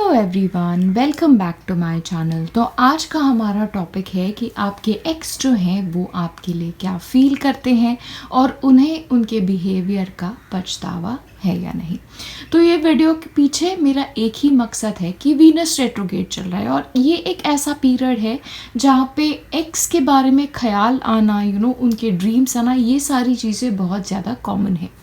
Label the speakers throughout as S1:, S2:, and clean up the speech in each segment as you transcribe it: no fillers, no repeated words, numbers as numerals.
S1: Hello everyone, welcome back to my channel. तो आज का हमारा टॉपिक है कि आपके एक्स जो हैं वो आपके लिए क्या फील करते हैं और उन्हें उनके बिहेवियर का पछतावा है या नहीं। तो ये वीडियो के पीछे मेरा एक ही मकसद है कि वीनस रेट्रोग्रेड चल रहा है और ये एक ऐसा पीरियड है जहाँ पे एक्स के बारे में ख्याल आना, उनके ड्रीम्स आना, ये सारी चीज़ें बहुत ज़्यादा कॉमन है।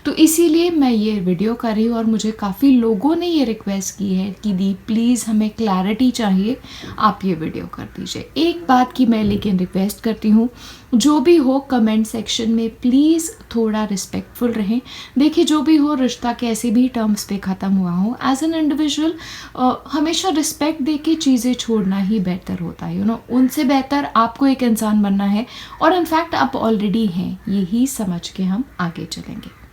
S1: तो इसीलिए मैं ये वीडियो कर रही हूँ और मुझे काफ़ी लोगों ने ये रिक्वेस्ट की है कि दी प्लीज़ हमें क्लैरिटी चाहिए, आप ये वीडियो कर दीजिए। एक बात की मैं लेकिन रिक्वेस्ट करती हूँ, जो भी हो कमेंट सेक्शन में प्लीज़ थोड़ा रिस्पेक्टफुल रहें। देखिए, जो भी हो रिश्ता कैसे भी टर्म्स पे ख़त्म हुआ हो, एज एन इंडिविजुअल हमेशा रिस्पेक्ट दे के चीज़ें छोड़ना ही बेहतर होता है। उनसे बेहतर आपको एक इंसान बनना है और इनफैक्ट आप ऑलरेडी हैं, यही समझ के हम आगे चलेंगे।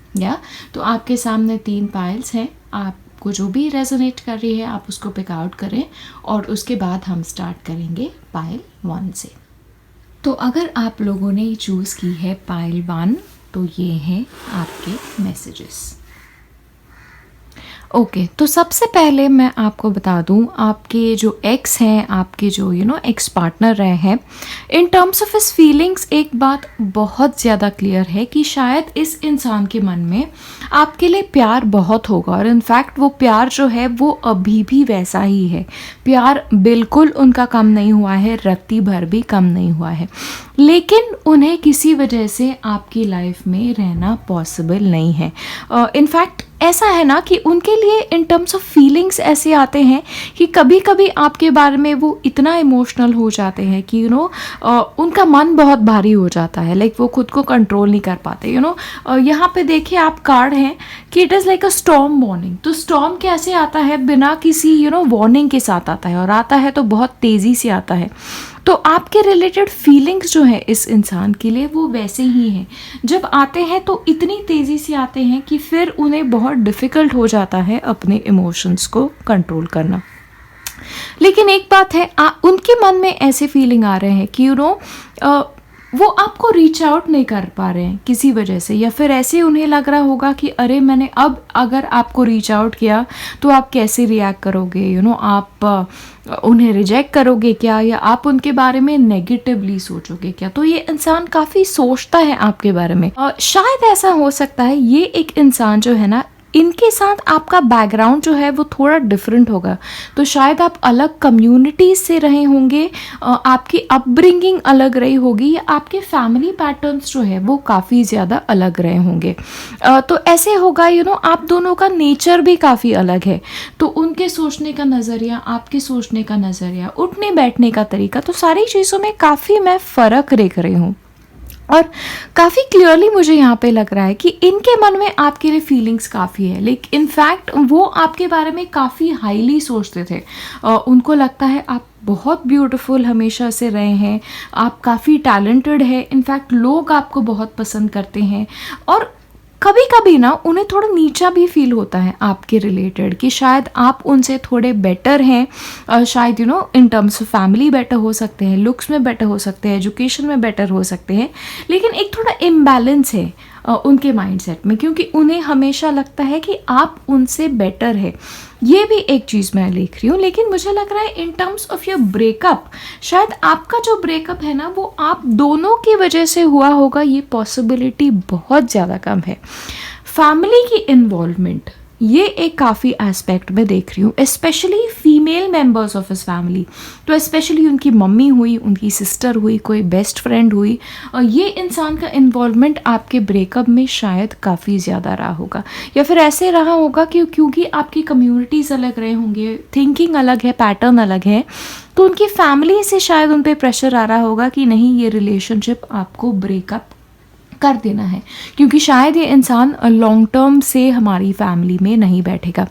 S1: तो आपके सामने 3 पाइल्स हैं, आपको जो भी रेजोनेट कर रही है आप उसको पिक आउट करें और उसके बाद हम स्टार्ट करेंगे पाइल 1 से। तो अगर आप लोगों ने चूज़ की है पाइल 1 तो ये हैं आपके मैसेजेस। ओके, तो सबसे पहले मैं आपको बता दूं, आपके जो एक्स हैं, आपके जो एक्स पार्टनर रहे हैं, इन टर्म्स ऑफ हिज फीलिंग्स एक बात बहुत ज़्यादा क्लियर है कि शायद इस इंसान के मन में आपके लिए प्यार बहुत होगा और इनफैक्ट वो प्यार जो है वो अभी भी वैसा ही है। प्यार बिल्कुल उनका कम नहीं हुआ है, रत्ती भर भी कम नहीं हुआ है, लेकिन उन्हें किसी वजह से आपकी लाइफ में रहना पॉसिबल नहीं है। इनफैक्ट ऐसा है ना कि उनके लिए इन टर्म्स ऑफ फीलिंग्स ऐसे आते हैं कि कभी कभी आपके बारे में वो इतना इमोशनल हो जाते हैं कि उनका मन बहुत भारी हो जाता है, लाइक वो खुद को कंट्रोल नहीं कर पाते। यहाँ पे देखिए आप कार्ड हैं कि it is like a storm warning. तो स्टॉर्म कैसे आता है? बिना किसी वार्निंग के साथ आता है और आता है तो बहुत तेज़ी से आता है। तो आपके रिलेटेड फीलिंग्स जो है इस इंसान के लिए वो वैसे ही हैं। जब आते हैं तो इतनी तेज़ी से आते हैं कि फिर उन्हें बहुत डिफ़िकल्ट हो जाता है अपने इमोशंस को कंट्रोल करना। लेकिन एक बात है, उनके मन में ऐसे फीलिंग आ रहे हैं कि वो आपको रीच आउट नहीं कर पा रहे हैं किसी वजह से, या फिर ऐसे उन्हें लग रहा होगा कि अरे मैंने अब अगर आपको रीच आउट किया तो आप कैसे रिएक्ट करोगे, आप उन्हें रिजेक्ट करोगे क्या, या आप उनके बारे में नेगेटिवली सोचोगे क्या। तो ये इंसान काफ़ी सोचता है आपके बारे में। शायद ऐसा हो सकता है ये एक इंसान जो है ना, इनके साथ आपका बैकग्राउंड जो है वो थोड़ा डिफरेंट होगा। तो शायद आप अलग कम्युनिटीज़ से रहे होंगे, आपकी अपब्रिंगिंग अलग रही होगी, या आपके फैमिली पैटर्न्स जो है वो काफ़ी ज़्यादा अलग रहे होंगे। तो ऐसे होगा आप दोनों का नेचर भी काफ़ी अलग है। तो उनके सोचने का नज़रिया, आपके सोचने का नज़रिया, उठने बैठने का तरीका, तो सारी चीज़ों में काफ़ी मैं फ़र्क देख रही हूँ। और काफ़ी क्लियरली मुझे यहाँ पे लग रहा है कि इनके मन में आपके लिए फीलिंग्स काफ़ी है, लेकिन इनफैक्ट वो आपके बारे में काफ़ी हाईली सोचते थे। उनको लगता है आप बहुत ब्यूटीफुल हमेशा से रहे हैं, आप काफ़ी टैलेंटेड है, इनफैक्ट लोग आपको बहुत पसंद करते हैं। और कभी कभी ना उन्हें थोड़ा नीचा भी फील होता है आपके रिलेटेड कि शायद आप उनसे थोड़े बेटर हैं, शायद इन टर्म्स ऑफ फैमिली बेटर हो सकते हैं, लुक्स में बेटर हो सकते हैं, एजुकेशन में बेटर हो सकते हैं, लेकिन एक थोड़ा इम्बैलेंस है उनके माइंडसेट में, क्योंकि उन्हें हमेशा लगता है कि आप उनसे बेटर है। ये भी एक चीज़ मैं लिख रही हूँ, लेकिन मुझे लग रहा है इन टर्म्स ऑफ योर ब्रेकअप, शायद आपका जो ब्रेकअप है ना वो आप दोनों की वजह से हुआ होगा, ये पॉसिबिलिटी बहुत ज़्यादा कम है। फैमिली की इन्वॉल्वमेंट, ये एक काफ़ी एस्पेक्ट में देख रही हूँ, specially female members of his family. तो स्पेशली उनकी मम्मी हुई, उनकी सिस्टर हुई, कोई बेस्ट फ्रेंड हुई, और ये इंसान का इन्वॉल्वमेंट आपके ब्रेकअप में शायद काफ़ी ज़्यादा रहा होगा, या फिर ऐसे रहा होगा कि क्योंकि आपकी कम्युनिटीज़ अलग रहे होंगे, थिंकिंग अलग है, पैटर्न अलग है, तो उनकी फैमिली से शायद उन पर प्रेशर आ रहा होगा कि नहीं, ये रिलेशनशिप आपको ब्रेकअप कर देना है, क्योंकि शायद ये इंसान लॉन्ग टर्म से हमारी फैमिली में नहीं बैठेगा।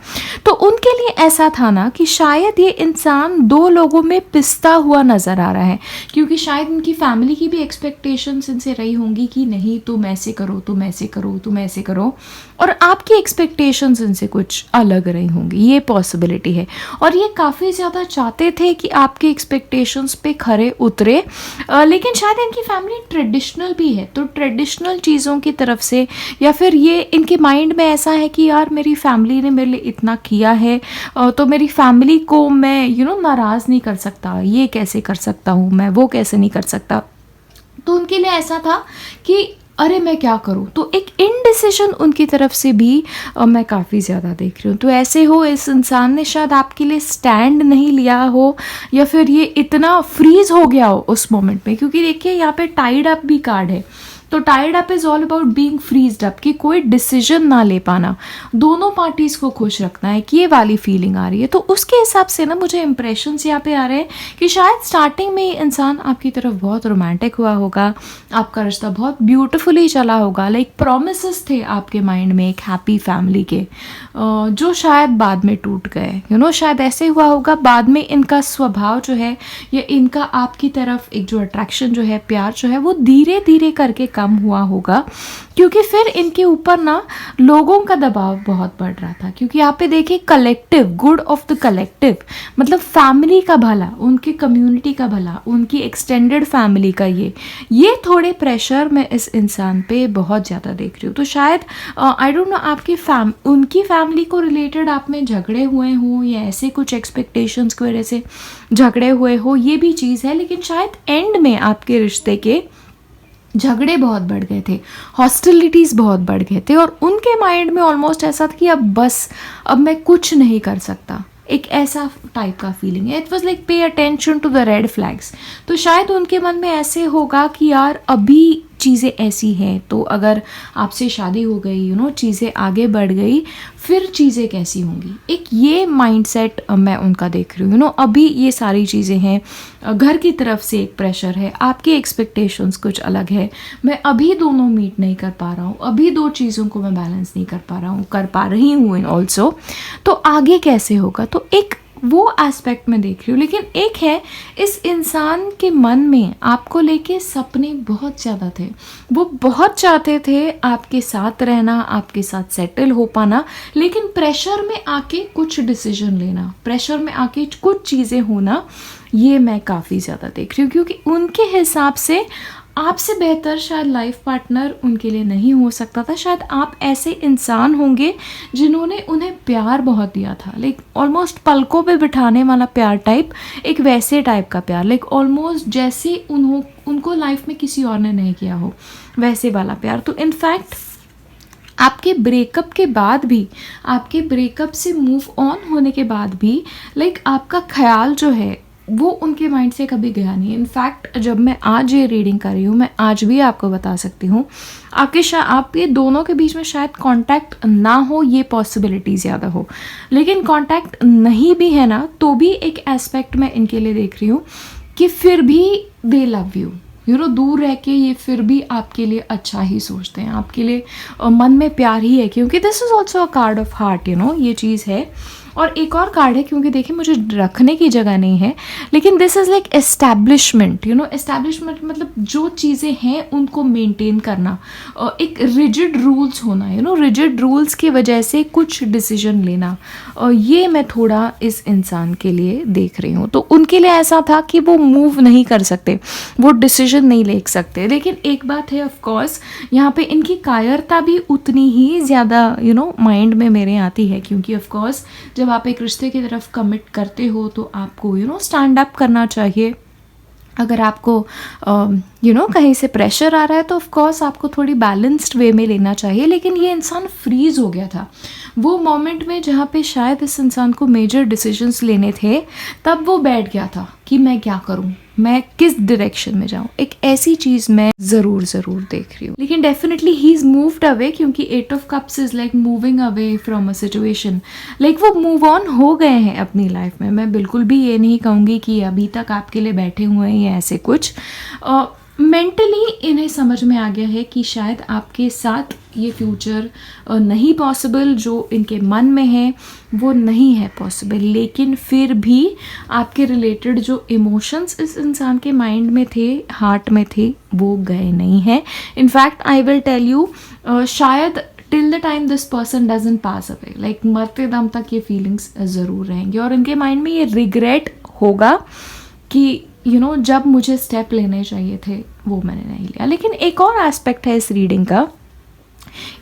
S1: तो उनके लिए ऐसा था ना कि शायद ये इंसान 2 लोगों में पिसता हुआ नज़र आ रहा है, क्योंकि शायद उनकी फैमिली की भी एक्सपेक्टेशंस इनसे रही होंगी कि नहीं तुम ऐसे करो, तुम ऐसे करो, तुम ऐसे करो, और आपकी एक्सपेक्टेशंस इनसे कुछ अलग रही होंगी, ये पॉसिबिलिटी है। और ये काफ़ी ज़्यादा चाहते थे कि आपके एक्सपेक्टेशंस पे खरे उतरे, लेकिन शायद इनकी फैमिली ट्रेडिशनल भी है, तो ट्रेडिशनल इमोशनल चीज़ों की तरफ से, या फिर ये इनके माइंड में ऐसा है कि यार मेरी फैमिली ने मेरे लिए इतना किया है, तो मेरी फैमिली को मैं नाराज़ नहीं कर सकता, ये कैसे कर सकता हूँ मैं, वो कैसे नहीं कर सकता। तो उनके लिए ऐसा था कि अरे मैं क्या करूँ, तो एक इनडिसीजन उनकी तरफ से भी मैं काफ़ी ज़्यादा देख रही हूँ। तो ऐसे हो इस इंसान ने शायद आपके लिए स्टैंड नहीं लिया हो, या फिर ये इतना फ्रीज हो गया हो उस मोमेंट में, क्योंकि देखिए यहाँ पे टाइड अप भी कार्ड है। तो tied up is all about being freezed up, कि कोई डिसीजन ना ले पाना, दोनों पार्टीज़ को खुश रखना है, कि ये वाली फीलिंग आ रही है। तो उसके हिसाब से ना मुझे इंप्रेशंस यहाँ पे आ रहे हैं कि शायद स्टार्टिंग में इंसान आपकी तरफ बहुत रोमांटिक हुआ होगा, आपका रिश्ता बहुत ब्यूटिफुली चला होगा, लाइक प्रोमिसेस थे आपके माइंड में एक हैप्पी फैमिली के, जो शायद बाद में टूट गए। शायद ऐसे हुआ होगा, बाद में इनका स्वभाव जो है, या इनका आपकी तरफ एक जो अट्रैक्शन जो है, प्यार जो है, वो धीरे धीरे करके कम हुआ होगा, क्योंकि फिर इनके ऊपर ना लोगों का दबाव बहुत बढ़ रहा था। क्योंकि यहाँ पे देखिए collective good of the collective, मतलब फैमिली का भला, उनकी कम्युनिटी का भला, उनकी एक्सटेंडेड फैमिली का ये थोड़े प्रेशर मैं इस इंसान पे बहुत ज़्यादा देख रही हूँ। तो शायद आई डोंट नो आपकी उनकी फैमिली को रिलेटेड आप में झगड़े हुए हों, या ऐसे कुछ एक्सपेक्टेशंस की वजह से झगड़े हुए हो, ये भी चीज़ है। लेकिन शायद एंड में आपके रिश्ते के झगड़े बहुत बढ़ गए थे, हॉस्टिलिटीज़ बहुत बढ़ गए थे, और उनके माइंड में ऑलमोस्ट ऐसा था कि अब मैं कुछ नहीं कर सकता, एक ऐसा टाइप का फीलिंग है। It was like pay attention to the red flags. तो शायद उनके मन में ऐसे होगा कि यार अभी चीज़ें ऐसी हैं, तो अगर आपसे शादी हो गई, चीज़ें आगे बढ़ गई, फिर चीज़ें कैसी होंगी, एक ये माइंडसेट मैं उनका देख रही हूँ। अभी ये सारी चीज़ें हैं, घर की तरफ से एक प्रेशर है, आपके एक्सपेक्टेशंस कुछ अलग है, मैं अभी दोनों मीट नहीं कर पा रहा हूँ, अभी दो चीज़ों को मैं बैलेंस नहीं कर पा रही हूँ ऑल्सो, तो आगे कैसे होगा। तो एक वो एस्पेक्ट में देख रही हूँ। लेकिन एक है, इस इंसान के मन में आपको लेके सपने बहुत ज़्यादा थे, वो बहुत चाहते थे आपके साथ रहना, आपके साथ सेटल हो पाना, लेकिन प्रेशर में आके कुछ डिसीजन लेना, प्रेशर में आके कुछ चीज़ें होना, ये मैं काफ़ी ज़्यादा देख रही हूँ। क्योंकि उनके हिसाब से आपसे बेहतर शायद लाइफ पार्टनर उनके लिए नहीं हो सकता था। शायद आप ऐसे इंसान होंगे जिन्होंने उन्हें प्यार बहुत दिया था, लाइक ऑलमोस्ट पलकों पे बिठाने वाला प्यार टाइप, एक वैसे टाइप का प्यार, लाइक ऑलमोस्ट जैसे उनको लाइफ में किसी और ने नहीं किया हो, वैसे वाला प्यार। तो इनफैक्ट आपके ब्रेकअप के बाद भी, आपके ब्रेकअप से मूव ऑन होने के बाद भी, लाइक आपका ख्याल जो है वो उनके माइंड से कभी गया नहीं। इनफैक्ट जब मैं आज ये रीडिंग कर रही हूँ, मैं आज भी आपको बता सकती हूँ, आपके दोनों के बीच में शायद कांटेक्ट ना हो, ये पॉसिबिलिटी ज़्यादा हो, लेकिन कांटेक्ट नहीं भी है ना, तो भी एक एस्पेक्ट मैं इनके लिए देख रही हूँ कि फिर भी दे लव यू, दूर रह के ये फिर भी आपके लिए अच्छा ही सोचते हैं, आपके लिए मन में प्यार ही है। क्योंकि this is also a card of heart, ये चीज़ है। और एक और कार्ड है, क्योंकि देखिए मुझे रखने की जगह नहीं है, लेकिन this is like establishment. Establishment मतलब जो चीज़ें हैं उनको मेंटेन करना, एक रिजिड रूल्स होना, रिजिड रूल्स की वजह से कुछ डिसीजन लेना, ये मैं थोड़ा इस इंसान के लिए देख रही हूँ। तो उनके लिए ऐसा था कि वो मूव नहीं कर सकते, वो डिसीजन नहीं ले सकते। लेकिन एक बात है, ऑफ कोर्स यहाँ पे इनकी कायरता भी उतनी ही ज़्यादा माइंड में मेरे आती है, क्योंकि ऑफ कोर्स जब आप एक रिश्ते की तरफ कमिट करते हो तो आपको स्टैंड अप करना चाहिए। अगर आपको कहीं से प्रेशर आ रहा है तो ऑफ कोर्स आपको थोड़ी बैलेंस्ड वे में लेना चाहिए। लेकिन ये इंसान फ्रीज हो गया था वो मोमेंट में जहाँ पे शायद इस इंसान को मेजर डिसीजंस लेने थे, तब वो बैठ गया था कि मैं क्या करूँ, मैं किस डायरेक्शन में जाऊँ। एक ऐसी चीज़ मैं ज़रूर देख रही हूँ। लेकिन definitely he is moved away, क्योंकि 8 of cups is like moving away from a situation, like वो मूव ऑन हो गए हैं अपनी लाइफ में। मैं बिल्कुल भी ये नहीं कहूँगी कि अभी तक आपके लिए बैठे हुए हैं या ऐसे कुछ। मेंटली इन्हें समझ में आ गया है कि शायद आपके साथ ये फ्यूचर नहीं पॉसिबल, जो इनके मन में है वो नहीं है पॉसिबल। लेकिन फिर भी आपके रिलेटेड जो इमोशंस इस इंसान के माइंड में थे, हार्ट में थे, वो गए नहीं हैं। In fact I will tell you, शायद till the time this person doesn't pass away, like मरते दम तक ये फीलिंग्स ज़रूर रहेंगे और इनके माइंड में ये रिग्रेट होगा कि जब मुझे स्टेप लेने चाहिए थे वो मैंने नहीं लिया। लेकिन एक और एस्पेक्ट है इस रीडिंग का,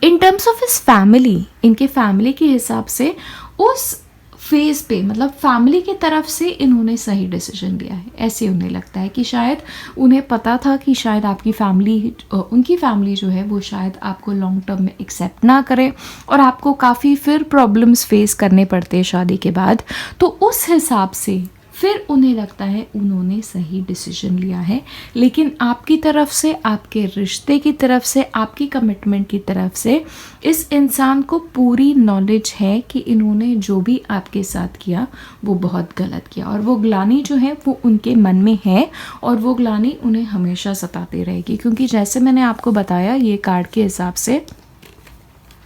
S1: इन टर्म्स ऑफ हिज फैमिली, इनके फैमिली के हिसाब से उस फेज पे, मतलब फैमिली की तरफ से इन्होंने सही डिसीजन लिया है। ऐसे उन्हें लगता है कि शायद उन्हें पता था कि शायद आपकी फैमिली, उनकी फैमिली जो है वो शायद आपको लॉन्ग टर्म में एक्सेप्ट ना करे और आपको काफ़ी फिर प्रॉब्लम्स फेस करने पड़ते हैं शादी के बाद। तो उस हिसाब से फिर उन्हें लगता है उन्होंने सही डिसीजन लिया है। लेकिन आपकी तरफ से, आपके रिश्ते की तरफ से, आपकी कमिटमेंट की तरफ से इस इंसान को पूरी नॉलेज है कि इन्होंने जो भी आपके साथ किया वो बहुत गलत किया, और वो ग्लानि जो है वो उनके मन में है और वो ग्लानि उन्हें हमेशा सताती रहेगी। क्योंकि जैसे मैंने आपको बताया ये कार्ड के हिसाब से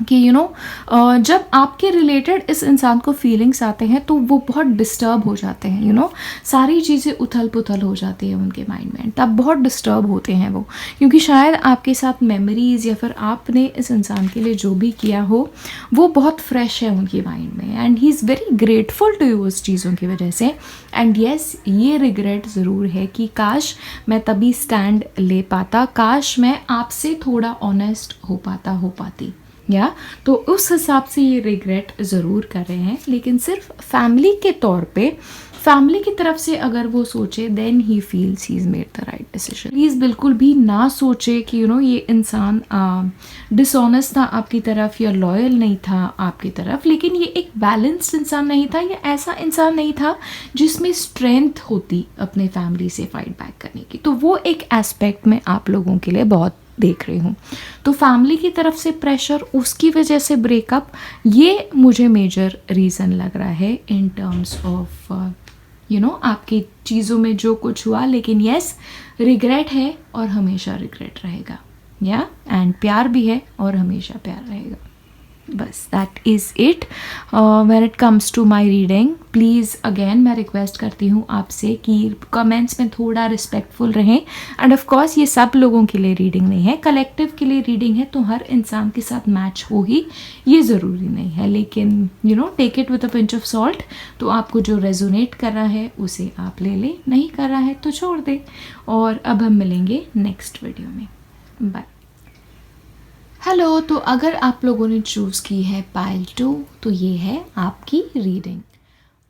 S1: कि जब आपके रिलेटेड इस इंसान को फीलिंग्स आते हैं तो वो बहुत डिस्टर्ब हो जाते हैं, सारी चीज़ें उथल पुथल हो जाती है उनके माइंड में, तब बहुत डिस्टर्ब होते हैं वो, क्योंकि शायद आपके साथ मेमोरीज़ या फिर आपने इस इंसान के लिए जो भी किया हो वो बहुत फ्रेश है उनके माइंड में, and he is very grateful to you उस चीज़ों की वजह से। एंड येस, ये रिग्रेट ज़रूर है कि काश मैं तभी स्टैंड ले पाता, काश मैं आपसे थोड़ा ऑनेस्ट हो पाती, तो उस हिसाब से ये रिग्रेट ज़रूर कर रहे हैं। लेकिन सिर्फ फैमिली के तौर पे, फैमिली की तरफ से अगर वो सोचे then he feels he is made the right decision. Please बिल्कुल भी ना सोचे कि ये इंसान डिसऑनेस्ट था आपकी तरफ या लॉयल नहीं था आपकी तरफ। लेकिन ये एक बैलेंस्ड इंसान नहीं था, ये ऐसा इंसान नहीं था जिसमें स्ट्रेंथ होती अपने फैमिली से फाइट बैक करने की। तो वो एक एस्पेक्ट में आप लोगों के लिए बहुत देख रही हूँ। तो फैमिली की तरफ से प्रेशर, उसकी वजह से ब्रेकअप, ये मुझे मेजर रीज़न लग रहा है इन टर्म्स ऑफ आपकी चीज़ों में जो कुछ हुआ। लेकिन यस, रिग्रेट है और हमेशा रिग्रेट रहेगा, एंड प्यार भी है और हमेशा प्यार रहेगा। बस that is it when it comes to my reading. Please again मैं रिक्वेस्ट करती हूँ आपसे कि कमेंट्स में थोड़ा रिस्पेक्टफुल रहें। एंड ऑफ कोर्स ये सब लोगों के लिए रीडिंग नहीं है, कलेक्टिव के लिए रीडिंग है, तो हर इंसान के साथ मैच हो ही ये ज़रूरी नहीं है। लेकिन take it with a pinch of salt. तो आपको जो रेजोनेट कर रहा है उसे आप ले लें, नहीं कर रहा है तो छोड़ दें। और अब हम मिलेंगे नेक्स्ट वीडियो में। बाय। हेलो, तो अगर आप लोगों ने चूज़ की है पाइल 2 तो ये है आपकी रीडिंग।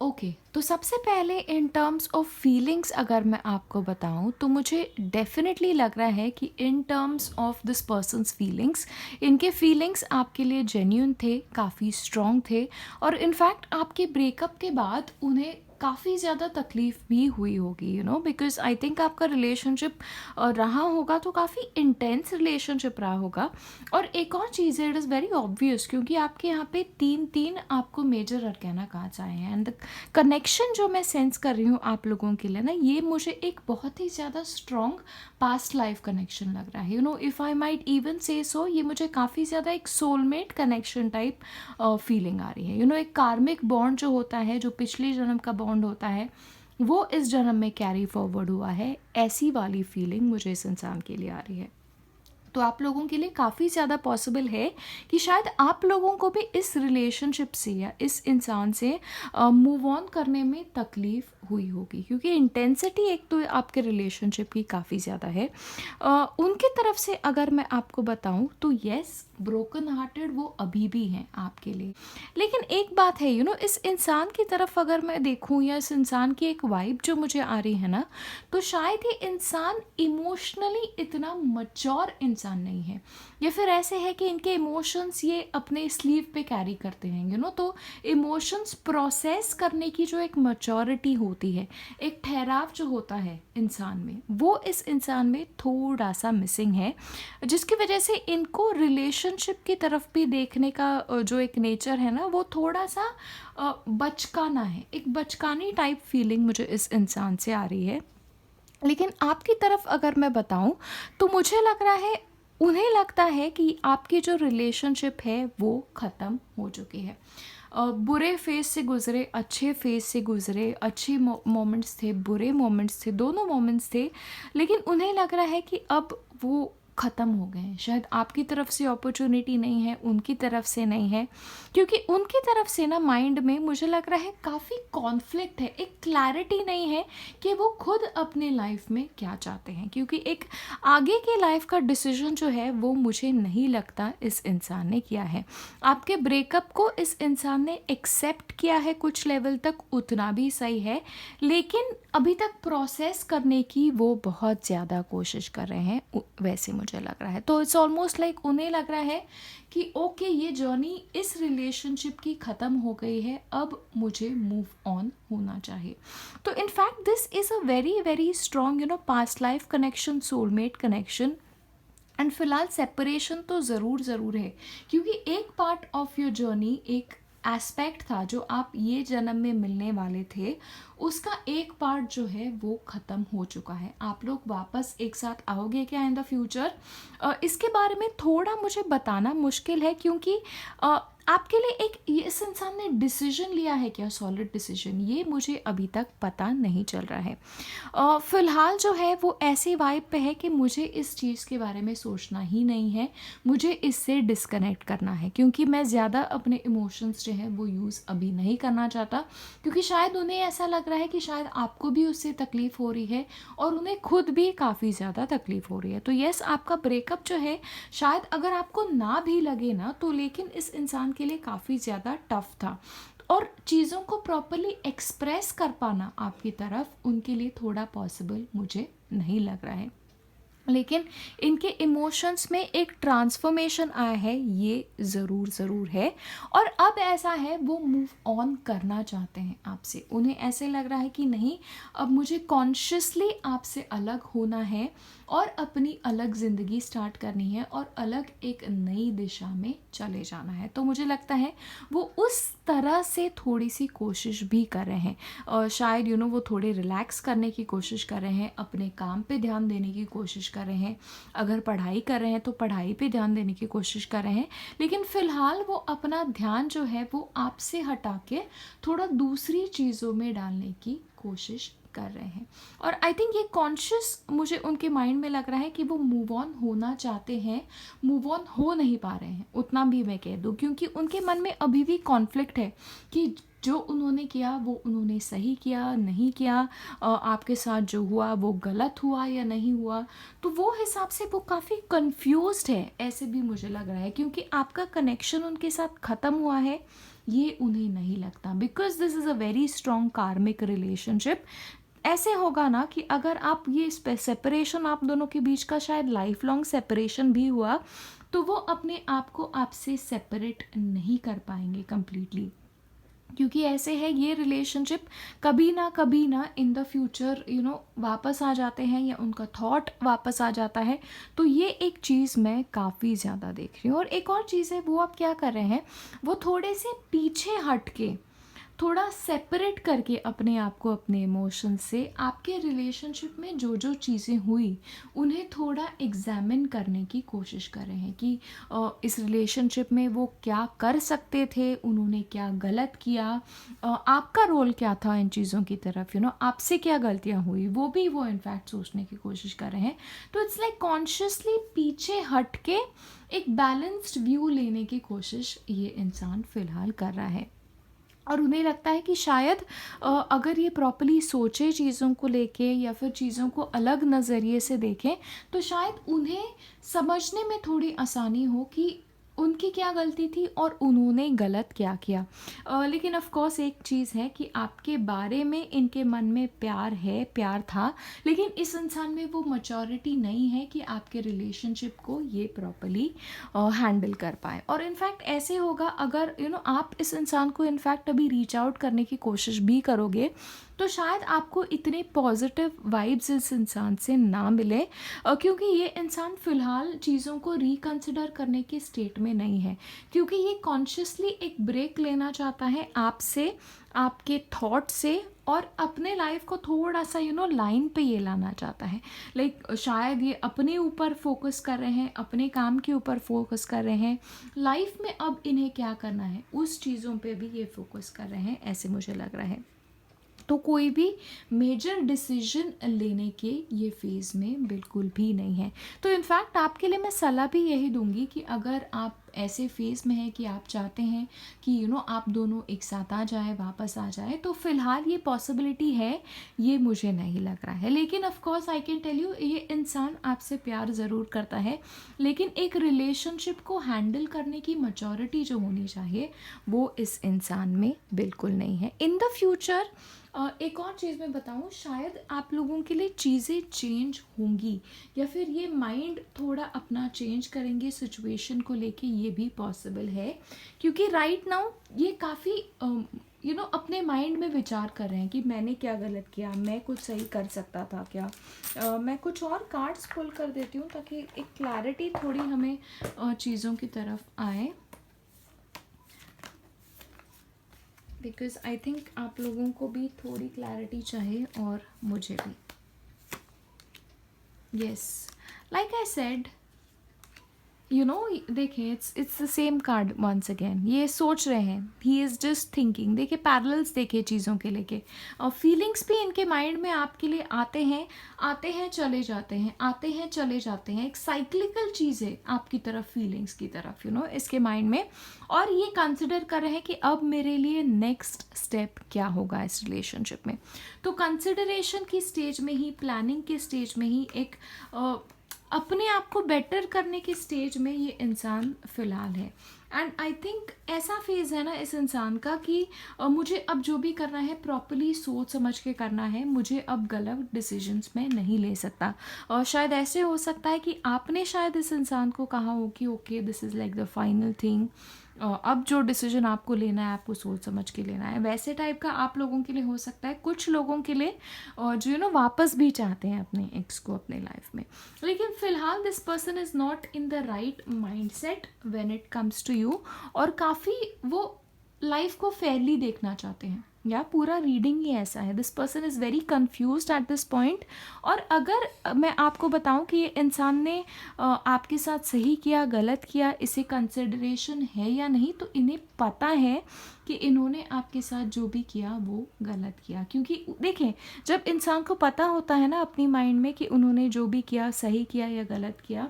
S1: ओके, तो सबसे पहले इन टर्म्स ऑफ फीलिंग्स अगर मैं आपको बताऊं तो मुझे डेफिनेटली लग रहा है कि इन terms of this persons feelings, इनके फीलिंग्स आपके लिए जेन्यून थे, काफ़ी स्ट्रॉन्ग थे, और इनफैक्ट आपके ब्रेकअप के बाद उन्हें काफ़ी ज़्यादा तकलीफ़ भी हुई होगी, बिकॉज आई थिंक आपका रिलेशनशिप रहा होगा तो काफ़ी इंटेंस रिलेशनशिप रहा होगा। और एक और चीज़ है, इट इज़ वेरी ऑब्वियस, क्योंकि आपके यहाँ पे 3 आपको मेजर अरकाना कार्ड्स आए हैं, एंड द कनेक्शन जो मैं सेंस कर रही हूँ आप लोगों के लिए ना, ये मुझे एक बहुत ही ज़्यादा स्ट्रॉन्ग पास्ट लाइफ कनेक्शन लग रहा है। इफ़ आई माइट इवन से सो, ये मुझे काफ़ी ज़्यादा एक सोलमेट कनेक्शन टाइप फीलिंग आ रही है। एक कार्मिक बॉन्ड जो होता है, जो पिछले जन्म का बॉन्ड होता है, वो इस जन्म में कैरी फॉरवर्ड हुआ है, ऐसी वाली फीलिंग मुझे इस इंसान के लिए आ रही है। तो आप लोगों के लिए काफ़ी ज़्यादा पॉसिबल है कि शायद आप लोगों को भी इस रिलेशनशिप से या इस इंसान से मूव ऑन करने में तकलीफ़ हुई होगी, क्योंकि इंटेंसिटी एक तो आपके रिलेशनशिप की काफ़ी ज़्यादा है। उनके तरफ से अगर मैं आपको बताऊं तो येस, ब्रोकन हार्टेड वो अभी भी हैं आपके लिए। लेकिन एक बात है, इस इंसान की तरफ अगर मैं देखूं, या इस इंसान की एक वाइब जो मुझे आ रही है ना, तो शायद ये इंसान इमोशनली इतना मच्योर इंसान नहीं है, या फिर ऐसे है कि इनके इमोशंस ये अपने स्लीव पे कैरी करते हैं, तो इमोशंस प्रोसेस करने की जो एक मैच्योरिटी होती है, एक ठहराव जो होता है इंसान में, वो इस इंसान में थोड़ा सा मिसिंग है, जिसकी वजह से इनको रिलेशनशिप की तरफ भी देखने का जो एक नेचर है ना, वो थोड़ा सा बचकाना है, एक बचकानी टाइप फीलिंग मुझे इस इंसान से आ रही है। लेकिन आपकी तरफ अगर मैं बताऊं तो मुझे लग रहा है, उन्हें लगता है कि आपकी जो रिलेशनशिप है वो ख़त्म हो चुकी है। बुरे फेज से गुज़रे, अच्छे फेज से गुज़रे, अच्छे मोमेंट्स थे, बुरे मोमेंट्स थे, दोनों मोमेंट्स थे, लेकिन उन्हें लग रहा है कि अब वो ख़त्म हो गए हैं। शायद आपकी तरफ से अपॉर्चुनिटी नहीं है, उनकी तरफ से नहीं है, क्योंकि उनकी तरफ से ना माइंड में मुझे लग रहा है काफ़ी कॉन्फ्लिक्ट है, एक क्लैरिटी नहीं है कि वो खुद अपने लाइफ में क्या चाहते हैं। क्योंकि एक आगे की लाइफ का डिसीजन जो है वो मुझे नहीं लगता इस इंसान ने किया है। आपके ब्रेकअप को इस इंसान ने एक्सेप्ट किया है कुछ लेवल तक, उतना भी सही है, लेकिन अभी तक प्रोसेस करने की वो बहुत ज़्यादा कोशिश कर रहे हैं, वैसे मुझे लग रहा है। तो इट्स ऑलमोस्ट लाइक उन्हें लग रहा है कि ओके ये जर्नी इस रिलेशनशिप की ख़त्म हो गई है, अब मुझे मूव ऑन होना चाहिए। तो in fact this is a very very strong past life connection, soulmate connection. And फिलहाल सेपरेशन तो ज़रूर है, क्योंकि एक पार्ट ऑफ योर जर्नी, एक एस्पेक्ट था जो आप ये जन्म में मिलने वाले थे, उसका एक पार्ट जो है वो ख़त्म हो चुका है। आप लोग वापस एक साथ आओगे क्या इन द फ्यूचर, इसके बारे में थोड़ा मुझे बताना मुश्किल है, क्योंकि आपके लिए एक इस इंसान ने डिसीजन लिया है क्या, सॉलिड डिसीजन, ये मुझे अभी तक पता नहीं चल रहा है। फ़िलहाल जो है वो ऐसी वाइब पे है कि मुझे इस चीज़ के बारे में सोचना ही नहीं है, मुझे इससे डिस्कनेक्ट करना है, क्योंकि मैं ज़्यादा अपने इमोशंस जो है वो यूज़ अभी नहीं करना चाहता, क्योंकि शायद उन्हें ऐसा लग रहा है कि शायद आपको भी उससे तकलीफ़ हो रही है और उन्हें खुद भी काफ़ी ज़्यादा तकलीफ़ हो रही है। तो येस, आपका ब्रेकअप जो है शायद अगर आपको ना भी लगे ना तो, लेकिन इस इंसान के लिए काफ़ी ज़्यादा टफ था, और चीज़ों को प्रॉपरली एक्सप्रेस कर पाना आपकी तरफ उनके लिए थोड़ा पॉसिबल मुझे नहीं लग रहा है। लेकिन इनके इमोशंस में एक ट्रांसफॉर्मेशन आया है, ये ज़रूर है। और अब ऐसा है वो मूव ऑन करना चाहते हैं आपसे, उन्हें ऐसे लग रहा है कि नहीं, अब मुझे कॉन्शियसली आपसे अलग होना है और अपनी अलग ज़िंदगी स्टार्ट करनी है और अलग एक नई दिशा में चले जाना है। तो मुझे लगता है वो उस तरह से थोड़ी सी कोशिश भी कर रहे हैं, और शायद वो थोड़े रिलैक्स करने की कोशिश कर रहे हैं, अपने काम पे ध्यान देने की कोशिश कर रहे हैं, अगर पढ़ाई कर रहे हैं तो पढ़ाई पे ध्यान देने की कोशिश कर रहे हैं, लेकिन फ़िलहाल वो अपना ध्यान जो है वो आपसे हटा के थोड़ा दूसरी चीज़ों में डालने की कोशिश कर रहे हैं। और आई थिंक ये कॉन्शियस मुझे उनके माइंड में लग रहा है कि वो मूव ऑन होना चाहते हैं, मूव ऑन हो नहीं पा रहे हैं, उतना भी मैं कह दूँ, क्योंकि उनके मन में अभी भी कॉन्फ्लिक्ट है कि जो उन्होंने किया वो उन्होंने सही किया, नहीं किया, आपके साथ जो हुआ वो गलत हुआ या नहीं हुआ। तो वो हिसाब से वो काफ़ी कंफ्यूज्ड है, ऐसे भी मुझे लग रहा है, क्योंकि आपका कनेक्शन उनके साथ ख़त्म हुआ है ये उन्हें नहीं लगता, because this is a very strong कार्मिक रिलेशनशिप। ऐसे होगा ना कि अगर आप ये सेपरेशन आप दोनों के बीच का शायद लाइफ लॉन्ग सेपरेशन भी हुआ, तो वो अपने आप को आपसे सेपरेट नहीं कर पाएंगे कंप्लीटली, क्योंकि ऐसे है ये रिलेशनशिप कभी ना इन द फ्यूचर वापस आ जाते हैं, या उनका थॉट वापस आ जाता है। तो ये एक चीज़ मैं काफ़ी ज़्यादा देख रही हूँ। और एक और चीज़ है, वो आप क्या कर रहे हैं, वो थोड़े से पीछे हट के, थोड़ा सेपरेट करके अपने आप को अपने इमोशन से, आपके रिलेशनशिप में जो जो चीज़ें हुई उन्हें थोड़ा एग्जामिन करने की कोशिश कर रहे हैं कि इस रिलेशनशिप में वो क्या कर सकते थे, उन्होंने क्या गलत किया, आपका रोल क्या था इन चीज़ों की तरफ, आपसे क्या गलतियाँ हुई, वो इनफैक्ट सोचने की कोशिश कर रहे हैं। तो इट्स लाइक कॉन्शियसली पीछे हट के एक बैलेंस्ड व्यू लेने की कोशिश ये इंसान फ़िलहाल कर रहा है। और उन्हें लगता है कि शायद अगर ये प्रॉपर्ली सोचे चीज़ों को लेके, या फिर चीज़ों को अलग नज़रिए से देखें, तो शायद उन्हें समझने में थोड़ी आसानी हो कि उनकी क्या गलती थी और उन्होंने गलत क्या किया। लेकिन ऑफ कोर्स एक चीज़ है कि आपके बारे में इनके मन में प्यार है, प्यार था, लेकिन इस इंसान में वो मैच्योरिटी नहीं है कि आपके रिलेशनशिप को ये प्रॉपर्ली हैंडल कर पाए। और इनफैक्ट ऐसे होगा अगर आप इस इंसान को इनफैक्ट अभी रीच आउट करने की कोशिश भी करोगे, तो शायद आपको इतने पॉजिटिव वाइब्स इस इंसान से ना मिले, क्योंकि ये इंसान फ़िलहाल चीज़ों को रिकंसिडर करने के स्टेट में नहीं है, क्योंकि ये कॉन्शियसली एक ब्रेक लेना चाहता है आपसे, आपके थॉट से, और अपने लाइफ को थोड़ा सा लाइन पे ये लाना चाहता है। लाइक शायद ये अपने ऊपर फोकस कर रहे हैं, अपने काम के ऊपर फोकस कर रहे हैं, लाइफ में अब इन्हें क्या करना है उस चीज़ों पे भी ये फोकस कर रहे हैं, ऐसे मुझे लग रहा है। तो कोई भी मेजर डिसीजन लेने के ये फेज़ में बिल्कुल भी नहीं है। तो इनफैक्ट आपके लिए मैं सलाह भी यही दूंगी कि अगर आप ऐसे फेज़ में हैं कि आप चाहते हैं कि आप दोनों एक साथ आ जाए, वापस आ जाए, तो फ़िलहाल ये पॉसिबिलिटी है, ये मुझे नहीं लग रहा है। लेकिन of course I can tell you, ये इंसान आपसे प्यार ज़रूर करता है, लेकिन एक रिलेशनशिप को हैंडल करने की मैच्योरिटी जो होनी चाहिए वो इस इंसान में बिल्कुल नहीं है। इन द फ्यूचर एक और चीज़ मैं बताऊँ, शायद आप लोगों के लिए चीज़ें चेंज होंगी या फिर ये माइंड थोड़ा अपना चेंज करेंगे सिचुएशन को लेके, ये भी पॉसिबल है, क्योंकि राइट नाउ ये काफ़ी अपने माइंड में विचार कर रहे हैं कि मैंने क्या गलत किया, मैं कुछ सही कर सकता था क्या। मैं कुछ और कार्ड्स पुल कर देती हूँ ताकि एक क्लैरिटी थोड़ी हमें चीज़ों की तरफ आए, बिकॉज आई थिंक आप लोगों को भी थोड़ी क्लैरिटी चाहिए और मुझे भी। यस, लाइक आई सेड, देखिए it's the same card once again. ये सोच रहे हैं, ही इज़ जस्ट थिंकिंग। देखिए पैरेलल्स देखिए चीज़ों के लेके, और फीलिंग्स भी इनके माइंड में आपके लिए आते हैं चले जाते हैं, आते हैं चले जाते हैं। एक साइक्लिकल चीज़ है आपकी तरफ, फीलिंग्स की तरफ इसके माइंड में, और ये कंसिडर कर रहे हैं कि अब मेरे लिए नेक्स्ट स्टेप क्या होगा इस रिलेशनशिप में। तो कंसिडरेशन की स्टेज में ही, प्लानिंग के स्टेज में ही, एक अपने आप को बेटर करने के स्टेज में ये इंसान फ़िलहाल है। एंड आई थिंक ऐसा फेज़ है ना इस इंसान का कि मुझे अब जो भी करना है प्रॉपर्ली सोच समझ के करना है, मुझे अब गलत डिसीजंस में नहीं ले सकता। और शायद ऐसे हो सकता है कि आपने शायद इस इंसान को कहा हो कि okay this is like the final thing, अब जो डिसीजन आपको लेना है आपको सोच समझ के लेना है, वैसे टाइप का आप लोगों के लिए हो सकता है। कुछ लोगों के लिए जो वापस भी चाहते हैं अपने एक्स को अपने लाइफ में, लेकिन फ़िलहाल this person is not in the right mindset when it comes to you, और काफ़ी वो लाइफ को फेयरली देखना चाहते हैं, या पूरा रीडिंग ही ऐसा है। This person is very confused at this point. और अगर मैं आपको बताऊं कि ये इंसान ने आपके साथ सही किया गलत किया, इसे कंसिडरेशन है या नहीं, तो इन्हें पता है कि इन्होंने आपके साथ जो भी किया वो गलत किया। क्योंकि देखें, जब इंसान को पता होता है ना अपनी माइंड में कि उन्होंने जो भी किया सही किया या गलत किया,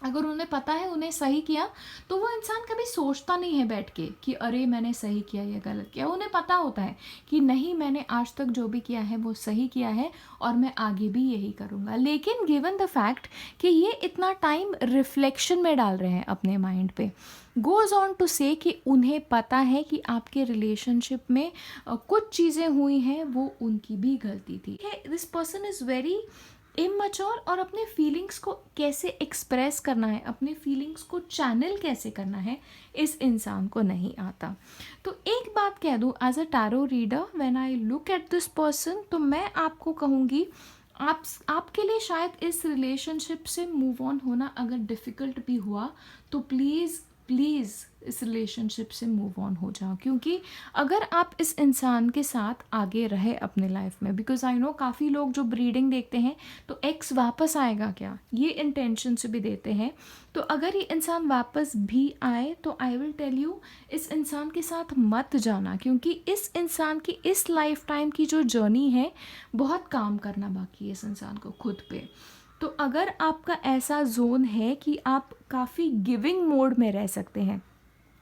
S1: अगर उन्हें पता है उन्हें सही किया, तो वो इंसान कभी सोचता नहीं है बैठ के कि अरे मैंने सही किया या गलत किया। उन्हें पता होता है कि नहीं, मैंने आज तक जो भी किया है वो सही किया है और मैं आगे भी यही करूँगा। लेकिन गिवन द फैक्ट कि ये इतना टाइम रिफ्लेक्शन में डाल रहे हैं अपने माइंड पे, गोज़ ऑन टू से कि उन्हें पता है कि आपके रिलेशनशिप में कुछ चीज़ें हुई हैं वो उनकी भी गलती थी। This person is very immature, और अपने फीलिंग्स को कैसे एक्सप्रेस करना है, अपने फीलिंग्स को चैनल कैसे करना है, इस इंसान को नहीं आता। तो एक बात कह दूँ, as a tarot reader when I look at this person, तो मैं आपको कहूँगी आपके लिए शायद इस रिलेशनशिप से मूव ऑन होना अगर डिफ़िकल्ट भी हुआ, तो प्लीज़ इस रिलेशनशिप से मूव ऑन हो जाओ। क्योंकि अगर आप इस इंसान के साथ आगे रहे अपने लाइफ में, बिकॉज आई नो काफ़ी लोग जो रीडिंग देखते हैं तो एक्स वापस आएगा क्या, ये इंटेंशन से भी देते हैं। तो अगर ये इंसान वापस भी आए तो आई विल टेल यू, इस इंसान के साथ मत जाना, क्योंकि इस इंसान की इस लाइफ टाइम की जो जर्नी है, बहुत काम करना बाकी है इस इंसान को खुद पे। तो अगर आपका ऐसा जोन है कि आप काफ़ी गिविंग मोड में रह सकते हैं,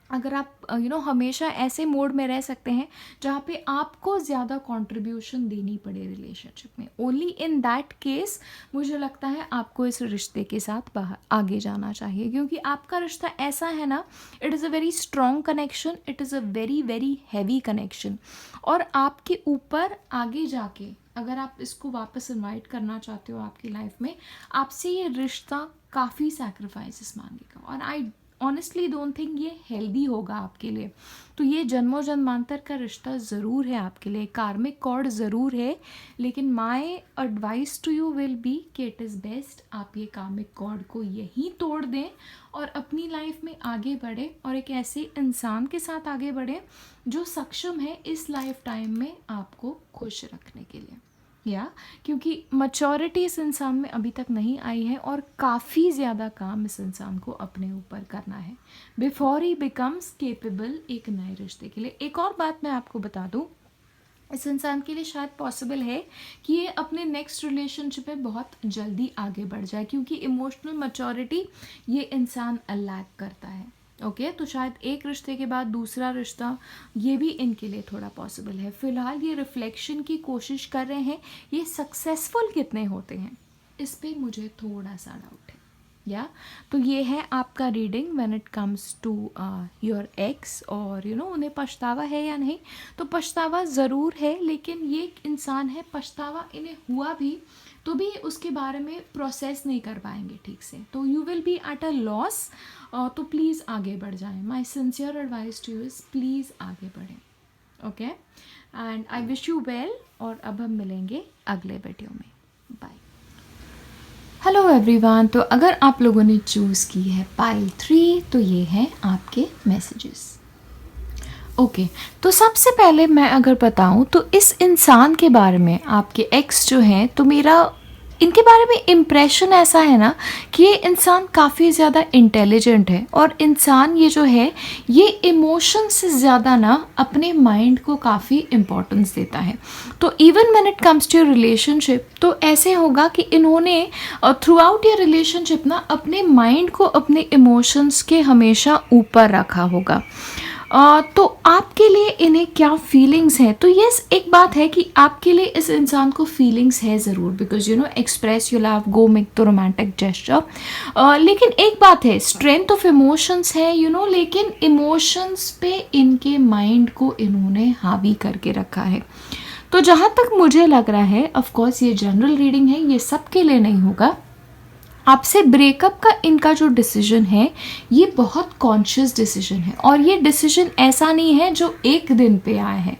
S1: अगर आप हमेशा ऐसे मोड में रह सकते हैं जहाँ पे आपको ज़्यादा कंट्रीब्यूशन देनी पड़े रिलेशनशिप में, ओनली इन दैट केस मुझे लगता है आपको इस रिश्ते के साथ बाहर आगे जाना चाहिए। क्योंकि आपका रिश्ता ऐसा है ना, it is a very strong connection, it is a very very heavy connection, और आपके ऊपर आगे जाके अगर आप इसको वापस इनवाइट करना चाहते हो आपकी लाइफ में, आपसे ये रिश्ता काफ़ी सैक्रिफाइसेस मांगेगा, और आई ऑनेस्टली डोंट थिंक ये हेल्दी होगा आपके लिए। तो ये जन्मों जन्मांतर का रिश्ता ज़रूर है आपके लिए, कार्मिक कॉर्ड ज़रूर है, लेकिन my advice to you will be कि इट इज़ बेस्ट आप ये कार्मिक कॉर्ड को यहीं तोड़ दें और अपनी लाइफ में आगे बढ़े, और एक ऐसे इंसान के साथ आगे बढ़े जो सक्षम है इस लाइफ टाइम में आपको खुश रखने के लिए। क्योंकि मैच्योरिटी इस इंसान में अभी तक नहीं आई है, और काफ़ी ज़्यादा काम इस इंसान को अपने ऊपर करना है बिफोर ही बिकम्स केपेबल एक नए रिश्ते के लिए। एक और बात मैं आपको बता दूं, इस इंसान के लिए शायद पॉसिबल है कि ये अपने नेक्स्ट रिलेशनशिप में बहुत जल्दी आगे बढ़ जाए, क्योंकि इमोशनल मैच्योरिटी ये इंसान लैक करता है। ओके, तो शायद एक रिश्ते के बाद दूसरा रिश्ता ये भी इनके लिए थोड़ा पॉसिबल है। फिलहाल ये रिफ्लेक्शन की कोशिश कर रहे हैं, ये सक्सेसफुल कितने होते हैं इस पे मुझे थोड़ा सा डाउट है। या तो ये है आपका reading when it comes to your ex, और उन्हें पछतावा है या नहीं। तो पछतावा ज़रूर है, लेकिन ये एक इंसान है, पछतावा इन्हें हुआ भी तो भी उसके बारे में प्रोसेस नहीं कर पाएंगे ठीक से, तो you will be at a loss. तो प्लीज़ आगे बढ़ जाएं। My sincere advice to you is please आगे बढ़ें। Okay, and I wish you well, और अब हम मिलेंगे अगले वीडियो में। बाय। हेलो एवरीवन, तो अगर आप लोगों ने चूज़ की है पाइल 3, तो ये हैं आपके मैसेजेस। ओके, तो सबसे पहले मैं अगर बताऊं तो इस इंसान के बारे में, आपके एक्स जो हैं, तो मेरा इनके बारे में इम्प्रेशन ऐसा है ना कि ये इंसान काफ़ी ज़्यादा इंटेलिजेंट है, और इंसान ये जो है ये इमोशन से ज़्यादा ना अपने माइंड को काफ़ी इम्पोर्टेंस देता है। तो even when it comes to relationship, तो ऐसे होगा कि इन्होंने थ्रू आउट ये रिलेशनशिप ना अपने माइंड को अपने इमोशंस के हमेशा ऊपर रखा होगा। तो आपके लिए इन्हें क्या फीलिंग्स हैं, तो यस, एक बात है कि आपके लिए इस इंसान को फीलिंग्स है ज़रूर, because express you love, go make the romantic gesture. लेकिन एक बात है, स्ट्रेंथ ऑफ इमोशंस है लेकिन इमोशंस पे इनके माइंड को इन्होंने हावी करके रखा है। तो जहाँ तक मुझे लग रहा है, ऑफ कोर्स ये जनरल रीडिंग है, ये सबके लिए नहीं होगा। आपसे ब्रेकअप का इनका जो डिसीजन है ये बहुत कॉन्शियस डिसीजन है, और ये डिसीजन ऐसा नहीं है जो एक दिन पे आया है।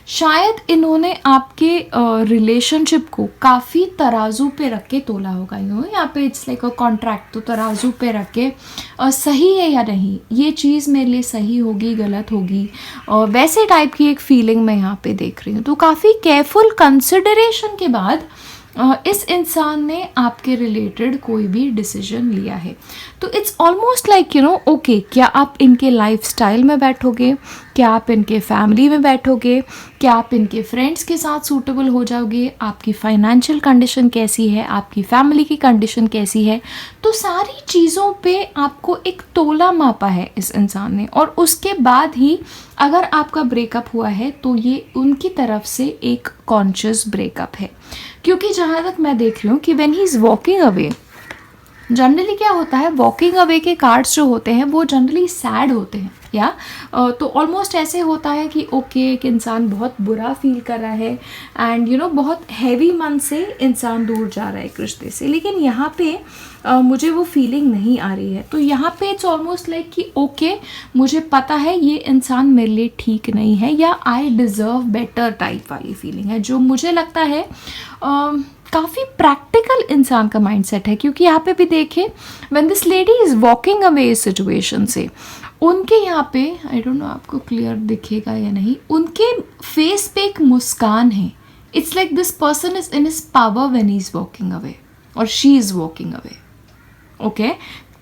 S1: शायद इन्होंने आपके रिलेशनशिप को काफ़ी तराजू पे रख के तोला होगा। यहाँ पे इट्स लाइक अ कॉन्ट्रैक्ट, तो तराजू पे रख के सही है या नहीं, ये चीज़ मेरे लिए सही होगी, गलत होगी, और वैसे टाइप की एक फीलिंग मैं यहाँ पे देख रही हूँ। तो काफ़ी केयरफुल कंसिडरेशन के बाद इस इंसान ने आपके रिलेटेड कोई भी डिसीजन लिया है। तो इट्स ऑलमोस्ट लाइक ओके, क्या आप इनके लाइफस्टाइल में बैठोगे, क्या आप इनके फैमिली में बैठोगे, क्या आप इनके फ्रेंड्स के साथ सूटेबल हो जाओगे, आपकी फाइनेंशियल कंडीशन कैसी है, आपकी फैमिली की कंडीशन कैसी है। तो सारी चीज़ों पे आपको एक तोला मापा है इस इंसान ने, और उसके बाद ही अगर आपका ब्रेकअप हुआ है तो ये उनकी तरफ से एक कॉन्शियस ब्रेकअप है। क्योंकि जहाँ तक मैं देख रही हूँ कि when he is walking away, generally क्या होता है, वॉकिंग अवे के कार्ड्स जो होते हैं वो जनरली सैड होते हैं, या तो ऑलमोस्ट ऐसे होता है कि ओके, एक इंसान बहुत बुरा फील कर रहा है, एंड बहुत हैवी मन से इंसान दूर जा रहा है एक रिश्ते से। लेकिन यहाँ पे मुझे वो फीलिंग नहीं आ रही है। तो यहाँ पे इट्स ऑलमोस्ट लाइक कि ओके, मुझे पता है ये इंसान मेरे लिए ठीक नहीं है, या आई डिज़र्व बेटर टाइप वाली फीलिंग है, जो मुझे लगता है काफ़ी प्रैक्टिकल इंसान का माइंडसेट है। क्योंकि यहाँ पे भी देखें, when this lady is walking away इस सिचुएशन से, उनके यहाँ पे, आई डोंट नो आपको क्लियर दिखेगा या नहीं, उनके फेस पे एक मुस्कान है। It's like this person is in his power when he is walking away, और she is walking away. Okay,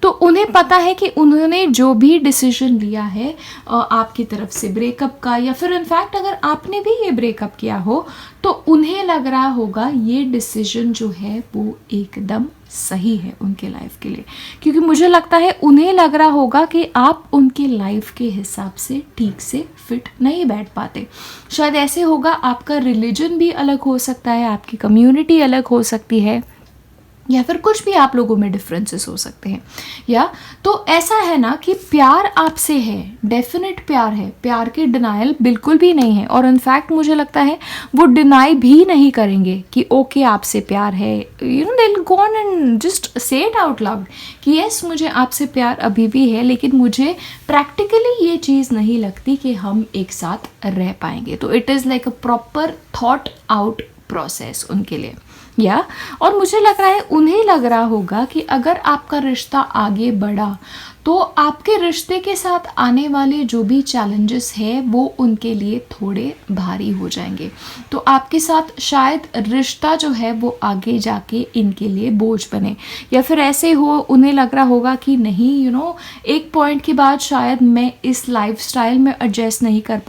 S1: तो उन्हें पता है कि उन्होंने जो भी डिसीजन लिया है आपकी तरफ से ब्रेकअप का, या फिर इनफैक्ट अगर आपने भी ये ब्रेकअप किया हो, तो उन्हें लग रहा होगा ये डिसीजन जो है वो एकदम सही है उनके लाइफ के लिए। क्योंकि मुझे लगता है उन्हें लग रहा होगा कि आप उनके लाइफ के हिसाब से ठीक से फिट नहीं बैठ पाते। शायद ऐसे होगा, आपका रिलीजन भी अलग हो सकता है, आपकी कम्युनिटी अलग हो सकती है, या फिर कुछ भी आप लोगों में डिफरेंसेस हो सकते हैं। या तो ऐसा है ना कि प्यार आपसे है, डेफिनेट प्यार है, प्यार की डिनायल बिल्कुल भी नहीं है, और इनफैक्ट मुझे लगता है वो डिनाई भी नहीं करेंगे कि ओके आपसे प्यार है। They will go on and just say it out loud कि यस, मुझे आपसे प्यार अभी भी है, लेकिन मुझे प्रैक्टिकली ये चीज़ नहीं लगती कि हम एक साथ रह पाएंगे। तो it is like a proper thought out process उनके लिए। और मुझे लग रहा है उन्हें लग रहा होगा कि अगर आपका रिश्ता आगे बढ़ा तो आपके रिश्ते के साथ आने वाले जो भी चैलेंजेस है वो उनके लिए थोड़े भारी हो जाएंगे। तो आपके साथ शायद रिश्ता जो है वो आगे जाके इनके लिए बोझ बने, या फिर ऐसे हो उन्हें लग रहा होगा कि नहीं एक पॉइंट के बाद शायद मैं इस लाइफस्टाइल में एडजस्ट नहीं कर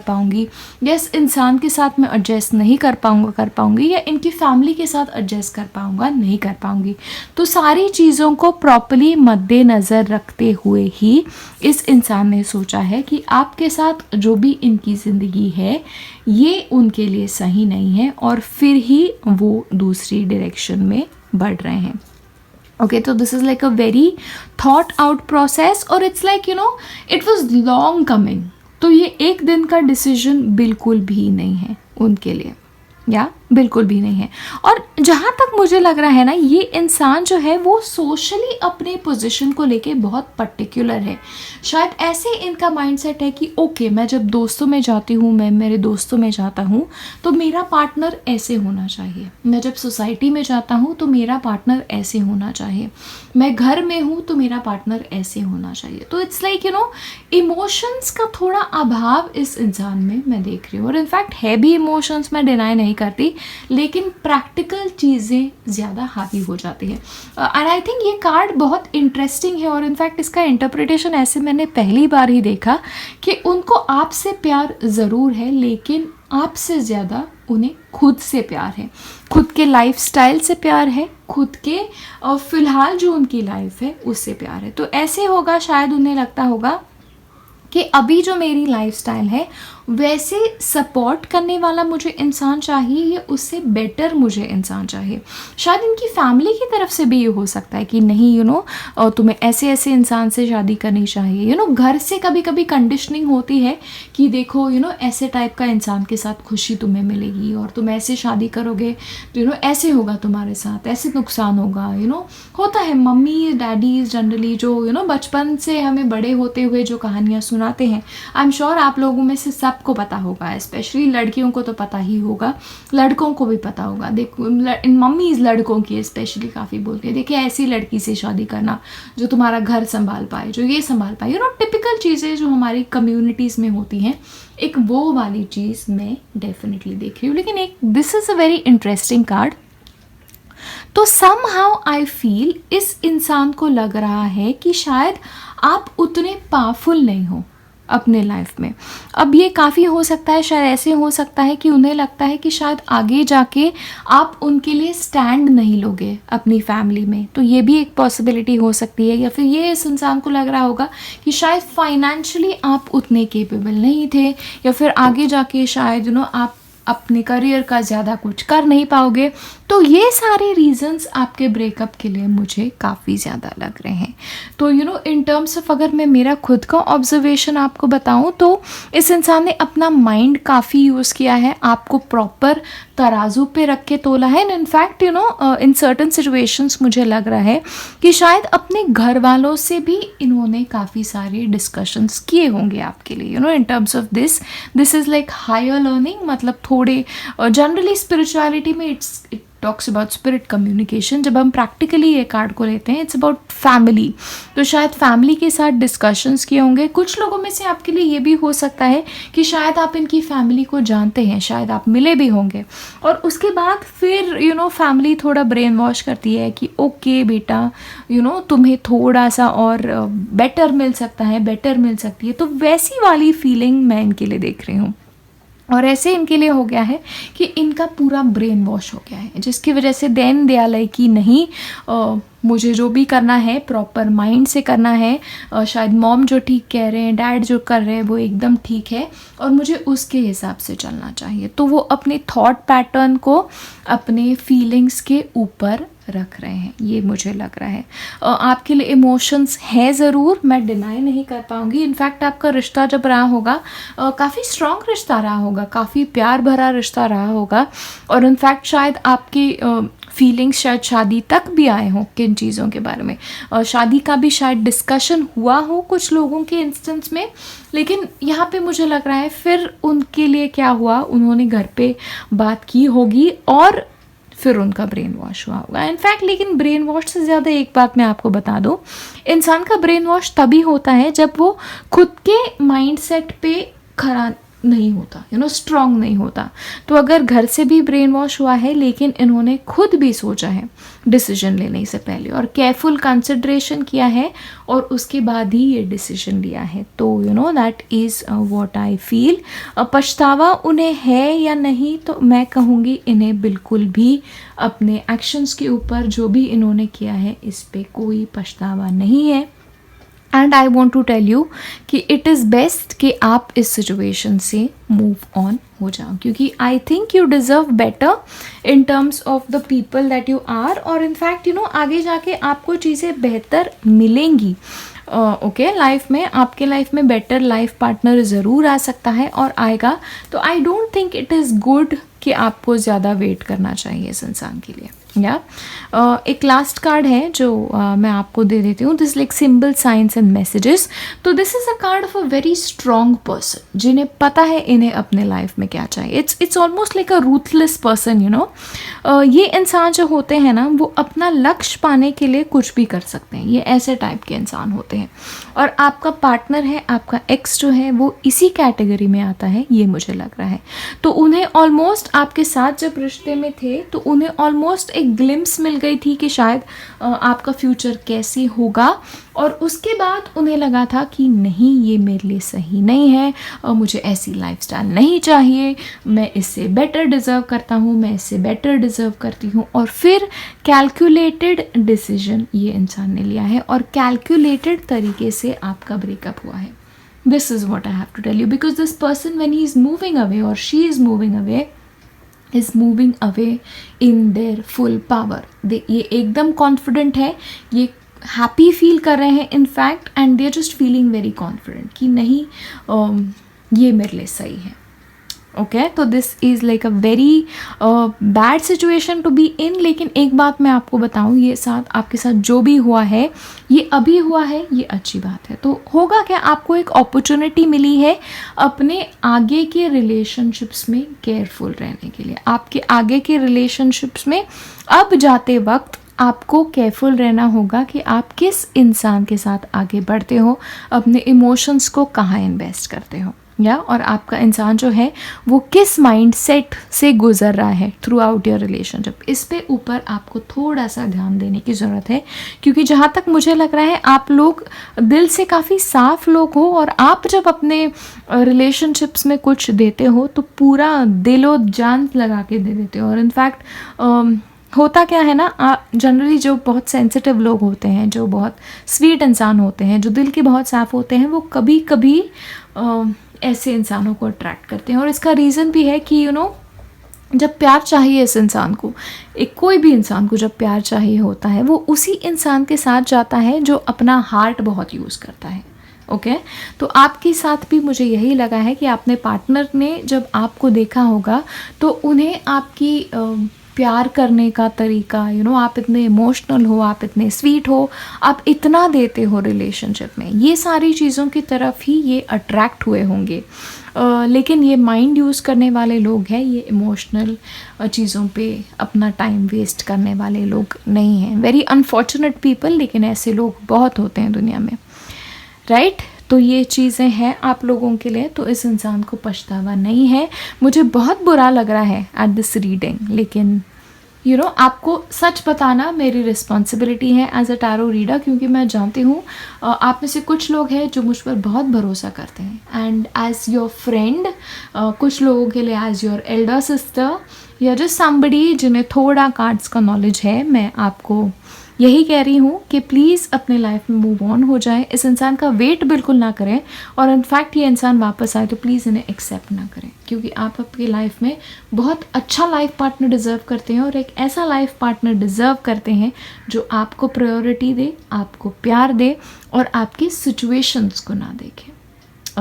S1: पाऊंगी, या इस इंसान के साथ मैं एडजस्ट नहीं कर पाऊंगी, या इनकी फैमिली के साथ एडजस्ट कर पाऊंगी। तो सारी चीज़ों को प्रॉपर्ली मद्देनज़र रखते हुए ही इस इंसान ने सोचा है कि आपके साथ जो भी इनकी ज़िंदगी है ये उनके लिए सही नहीं है, और फिर ही वो दूसरी डायरेक्शन में बढ़ रहे हैं। ओके, तो this is like a very thought out process, और it's like it was long coming. तो ये एक दिन का डिसीजन बिल्कुल भी नहीं है उनके लिए, या बिल्कुल भी नहीं है। और जहाँ तक मुझे लग रहा है ना, ये इंसान जो है वो सोशली अपने पोजीशन को लेके बहुत पर्टिकुलर है। शायद ऐसे इनका माइंडसेट है कि ओके, मैं जब दोस्तों में जाती हूँ, मैं मेरे दोस्तों में जाता हूँ तो मेरा पार्टनर ऐसे होना चाहिए, मैं जब सोसाइटी में जाता हूँ तो मेरा पार्टनर ऐसे होना चाहिए, मैं घर में हूँ तो मेरा पार्टनर ऐसे होना चाहिए। तो इट्स लाइक इमोशंस का थोड़ा अभाव इस इंसान में मैं देख रही हूँ। और इनफैक्ट है भी इमोशंस, मैं डिनाई नहीं करती, लेकिन प्रैक्टिकल चीज़ें ज़्यादा हावी हो जाती है। एंड आई थिंक ये कार्ड बहुत इंटरेस्टिंग है, और इनफैक्ट इसका इंटरप्रिटेशन ऐसे मैंने पहली बार ही देखा कि उनको आपसे प्यार ज़रूर है, लेकिन आपसे ज़्यादा उन्हें खुद से प्यार है, खुद के लाइफस्टाइल से प्यार है, खुद के फ़िलहाल जो उनकी लाइफ है उससे प्यार है। तो ऐसे होगा, शायद उन्हें लगता होगा कि अभी जो मेरी लाइफस्टाइल है वैसे सपोर्ट करने वाला मुझे इंसान चाहिए, या उससे बेटर मुझे इंसान चाहिए। शायद इनकी फैमिली की तरफ से भी ये हो सकता है कि नहीं तुम्हें ऐसे ऐसे इंसान से शादी करनी चाहिए। घर से कभी कभी कंडीशनिंग होती है कि देखो ऐसे टाइप का इंसान के साथ खुशी तुम्हें मिलेगी, और तुम ऐसे शादी करोगे तो ऐसे होगा तुम्हारे साथ, ऐसे नुकसान होगा। होता है, मम्मी डैडी जनरली जो बचपन से हमें बड़े होते हुए जो कहानियाँ सुनाते हैं, आई एम श्योर आप लोगों में से सबको पता होगा, स्पेशली लड़कियों को तो पता ही होगा, लड़कों को भी पता होगा। देखो मम्मीज लड़कों की स्पेशली काफ़ी बोलती है, देखिए ऐसी लड़की से शादी करना जो तुम्हारा घर संभाल पाए, जो ये संभाल पाए, टिपिकल चीज़ें जो हमारी कम्युनिटीज़ में होती हैं, एक वो वाली चीज़ मैं डेफिनेटली देख रही हूँ। लेकिन एक this is a very interesting card. तो समहाउ आई फील इस इंसान को लग रहा है कि शायद आप उतने पावरफुल नहीं हो अपने लाइफ में। अब ये काफ़ी हो सकता है, शायद ऐसे हो सकता है कि उन्हें लगता है कि शायद आगे जाके आप उनके लिए स्टैंड नहीं लोगे अपनी फैमिली में। तो ये भी एक पॉसिबिलिटी हो सकती है। या फिर ये इस इंसान को लग रहा होगा कि शायद फाइनेंशियली आप उतने केपेबल नहीं थे, या फिर आगे जाके शायद आप अपने करियर का ज़्यादा कुछ कर नहीं पाओगे। तो ये सारे रीजंस आपके ब्रेकअप के लिए मुझे काफ़ी ज़्यादा लग रहे हैं। तो इन टर्म्स ऑफ अगर मैं मेरा खुद का ऑब्जर्वेशन आपको बताऊं, तो इस इंसान ने अपना माइंड काफ़ी यूज़ किया है, आपको प्रॉपर तराजू पे रख के तोला है। And in fact in certain situations मुझे लग रहा है कि शायद अपने घर वालों से भी इन्होंने काफ़ी सारे डिस्कशंस किए होंगे आपके लिए। In terms of this is like higher learning, मतलब थोड़े जनरली स्पिरिचुअलिटी में it talks about spirit communication. जब हम प्रैक्टिकली ये कार्ड को लेते हैं, इट्स अबाउट फैमिली। तो शायद फैमिली के साथ डिस्कशंस किए होंगे। कुछ लोगों में से आपके लिए ये भी हो सकता है कि शायद आप इनकी फैमिली को जानते हैं, शायद आप मिले भी होंगे, और उसके बाद फिर फैमिली थोड़ा ब्रेन वॉश करती है कि ओके बेटा तुम्हें थोड़ा सा और बेटर मिल सकता है, बेटर मिल सकती है। तो वैसी वाली फीलिंग मैं इनके लिए देख रही हूँ। और ऐसे इनके लिए हो गया है कि इनका पूरा ब्रेन वॉश हो गया है, जिसकी वजह से देन दे आर लाइक कि नहीं, मुझे जो भी करना है प्रॉपर माइंड से करना है। शायद मॉम जो ठीक कह रहे हैं, डैड जो कर रहे हैं वो एकदम ठीक है, और मुझे उसके हिसाब से चलना चाहिए। तो वो अपने थॉट पैटर्न को अपने फीलिंग्स के ऊपर रख रहे हैं, ये मुझे लग रहा है। आपके लिए इमोशंस है ज़रूर, मैं डिनाई नहीं कर पाऊँगी। इनफैक्ट आपका रिश्ता जब रहा होगा काफ़ी स्ट्रॉन्ग रिश्ता रहा होगा, काफ़ी प्यार भरा रिश्ता रहा होगा, और इनफैक्ट शायद आपकी फीलिंग्स शायद शादी तक भी आए हों किन चीज़ों के बारे में। शादी का भी शायद डिस्कशन हुआ हो कुछ लोगों के इंस्टेंस में। लेकिन यहाँ पे मुझे लग रहा है फिर उनके लिए क्या हुआ, उन्होंने घर पे बात की होगी, और फिर उनका ब्रेन वॉश हुआ होगा। इनफैक्ट लेकिन ब्रेन वॉश से ज़्यादा एक बात मैं आपको बता दूँ, इंसान का ब्रेन वॉश तभी होता है जब वो खुद के माइंडसेट पे खरा नहीं होता, स्ट्रांग नहीं होता। तो अगर घर से भी ब्रेन वॉश हुआ है लेकिन इन्होंने खुद भी सोचा है डिसीजन लेने से पहले और केयरफुल कंसिडरेशन किया है और उसके बाद ही ये डिसीजन लिया है, तो that is what I feel. पछतावा उन्हें है या नहीं, तो मैं कहूँगी इन्हें बिल्कुल भी अपने एक्शंस के ऊपर जो भी इन्होंने किया है इस पे कोई पछतावा नहीं है। And I want to tell you कि इट इज़ बेस्ट कि आप इस सिचुएशन से मूव ऑन हो जाओ, क्योंकि I think you deserve better in terms of the people that you are, और इनफैक्ट आगे जाके आपको चीज़ें बेहतर मिलेंगी। ओके, लाइफ में आपके लाइफ में बेटर लाइफ पार्टनर ज़रूर आ सकता है और आएगा। तो I don't think it is good कि आपको ज़्यादा वेट करना चाहिए इस इंसान के लिए। या एक लास्ट कार्ड है जो मैं आपको दे देती हूँ, this like symbol science and messages. तो this is a card of a very strong person जिन्हें पता है इन्हें अपने लाइफ में क्या चाहिए। It's almost like a ruthless person, ये इंसान जो होते हैं ना, वो अपना लक्ष्य पाने के लिए कुछ भी कर सकते हैं। ये ऐसे टाइप के इंसान होते हैं और आपका पार्टनर है, आपका एक्स जो है, वो इसी कैटेगरी में आता है, ये मुझे लग रहा है। तो उन्हें ऑलमोस्ट आपके साथ जब रिश्ते में थे तो उन्हें ऑलमोस्ट एक ग्लिम्स मिल गई थी कि शायद आपका फ्यूचर कैसे होगा, और उसके बाद उन्हें लगा था कि नहीं, ये मेरे लिए सही नहीं है, मुझे ऐसी लाइफस्टाइल नहीं चाहिए, मैं इससे बेटर डिज़र्व करता हूँ, मैं इससे बेटर डिज़र्व करती हूँ। और फिर कैलकुलेटेड डिसीजन ये इंसान ने लिया है और कैलकुलेटेड तरीके से आपका ब्रेकअप हुआ है। This is what I have to tell you, because this person when he is moving away और she is moving away is moving away in their full power. ये एकदम कॉन्फिडेंट है, ये हैप्पी फील कर रहे हैं in fact, and they are just feeling very confident कि नहीं, ये मेरे लिए सही है। ओके, तो this is like a very bad situation to be in. लेकिन एक बात मैं आपको बताऊँ, ये साथ आपके साथ जो भी हुआ है, ये अभी हुआ है, ये अच्छी बात है। तो होगा क्या, आपको एक अपॉर्चुनिटी मिली है अपने आगे के रिलेशनशिप्स में केयरफुल रहने के लिए। आपके आगे के रिलेशनशिप्स में अब जाते वक्त आपको केयरफुल रहना होगा कि आप किस इंसान के साथ आगे बढ़ते हो, अपने इमोशंस को कहाँ इन्वेस्ट करते हो, और आपका इंसान जो है वो किस माइंडसेट से गुजर रहा है थ्रू आउट योर रिलेशनशिप। इस पे ऊपर आपको थोड़ा सा ध्यान देने की ज़रूरत है, क्योंकि जहाँ तक मुझे लग रहा है आप लोग दिल से काफ़ी साफ लोग हो, और आप जब अपने रिलेशनशिप्स में कुछ देते हो तो पूरा दिलो जान लगा के दे देते हो। और इनफैक्ट होता क्या है ना, जनरली जो बहुत सेंसिटिव लोग होते हैं, जो बहुत स्वीट इंसान होते हैं, जो दिल के बहुत साफ होते हैं, वो कभी कभी ऐसे इंसानों को अट्रैक्ट करते हैं। और इसका रीज़न भी है कि जब प्यार चाहिए इस इंसान को, एक कोई भी इंसान को जब प्यार चाहिए होता है, वो उसी इंसान के साथ जाता है जो अपना हार्ट बहुत यूज़ करता है। ओके, तो आपके साथ भी मुझे यही लगा है कि आपने पार्टनर ने जब आपको देखा होगा तो उन्हें आपकी प्यार करने का तरीका, आप इतने इमोशनल हो, आप इतने स्वीट हो, आप इतना देते हो रिलेशनशिप में, ये सारी चीज़ों की तरफ ही ये अट्रैक्ट हुए होंगे। लेकिन ये माइंड यूज़ करने वाले लोग हैं, ये इमोशनल चीज़ों पे अपना टाइम वेस्ट करने वाले लोग नहीं हैं। वेरी अनफॉर्चुनेट पीपल, लेकिन ऐसे लोग बहुत होते हैं दुनिया में, राइट? तो ये चीज़ें हैं आप लोगों के लिए। तो इस इंसान को पछतावा नहीं है। मुझे बहुत बुरा लग रहा है एट दिस रीडिंग, लेकिन आपको सच बताना मेरी रिस्पॉन्सिबिलिटी है एज अ टैरो रीडर, क्योंकि मैं जानती हूँ आप में से कुछ लोग हैं जो मुझ पर बहुत भरोसा करते हैं, एंड एज योर फ्रेंड, कुछ लोगों के लिए एज योर एल्डर सिस्टर, या जस्ट समबडी जिन्हें थोड़ा कार्ड्स का नॉलेज है, मैं आपको यही कह रही हूँ कि प्लीज़ अपने लाइफ में मूव ऑन हो जाए। इस इंसान का वेट बिल्कुल ना करें, और इनफैक्ट ये इंसान वापस आए तो प्लीज़ इन्हें एक्सेप्ट ना करें, क्योंकि आप आपकी लाइफ में बहुत अच्छा लाइफ पार्टनर डिज़र्व करते हैं, और एक ऐसा लाइफ पार्टनर डिज़र्व करते हैं जो आपको प्रायोरिटी दे, आपको प्यार दे, और आपकी सिचुएशंस को ना देखे।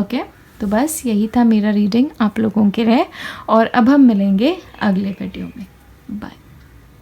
S1: ओके, तो बस यही था मेरा रीडिंग आप लोगों के लिए, और अब हम मिलेंगे अगले वीडियो में। बाय।